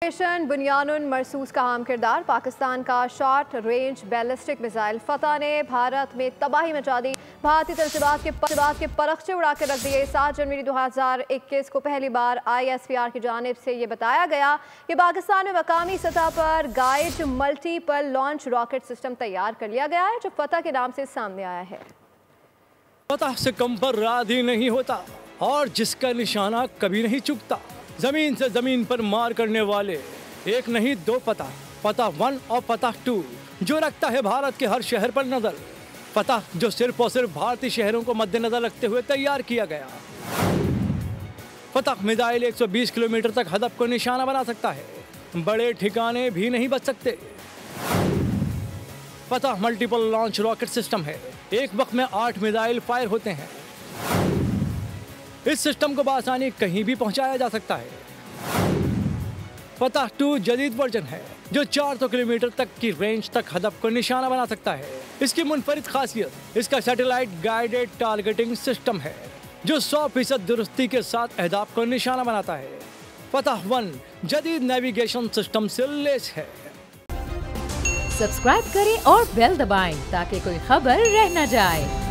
बुनियानुन मरसूस का अहम किरदार। पाकिस्तान का शॉर्ट रेंज बैलिस्टिक मिसाइल फतह ने भारत में तबाही मचा दी। भारतीय तंजीबात के परखचे उड़ा कर रख दिए। 7 जनवरी 2021 को पहली बार ISPR की जानिब से ये बताया गया कि पाकिस्तान में मकामी सतह पर guide multiple launch rocket system तैयार कर लिया गया है, जो फतह के नाम से सामने आया है। फतह से कम पर राधी नहीं होता और जिसका निशाना कभी नहीं चुकता। जमीन से जमीन पर मार करने वाले एक नहीं दो फतह, फतह 1 और फतह 2, जो रखता है भारत के हर शहर पर नजर। फतह जो सिर्फ और सिर्फ भारतीय शहरों को मद्देनजर रखते हुए तैयार किया गया। फतह मिसाइल 120 किलोमीटर तक हदफ को निशाना बना सकता है, बड़े ठिकाने भी नहीं बच सकते। फतह मल्टीपल लॉन्च रॉकेट सिस्टम है, एक वक्त में 8 मिसाइल फायर होते हैं। इस सिस्टम को बआसानी कहीं भी पहुंचाया जा सकता है। फतह 2 जदीद वर्जन है, जो 400 किलोमीटर तक की रेंज तक हदफ को निशाना बना सकता है। इसकी मुनफरिद खासियत इसका सैटेलाइट गाइडेड टारगेटिंग सिस्टम है, जो 100% दुरुस्ती के साथ अहदाफ को निशाना बनाता है। फतह 1 जदीद नेविगेशन सिस्टम से लैस है। सब्सक्राइब करें और बेल दबाएं ताकि कोई खबर रह न जाए।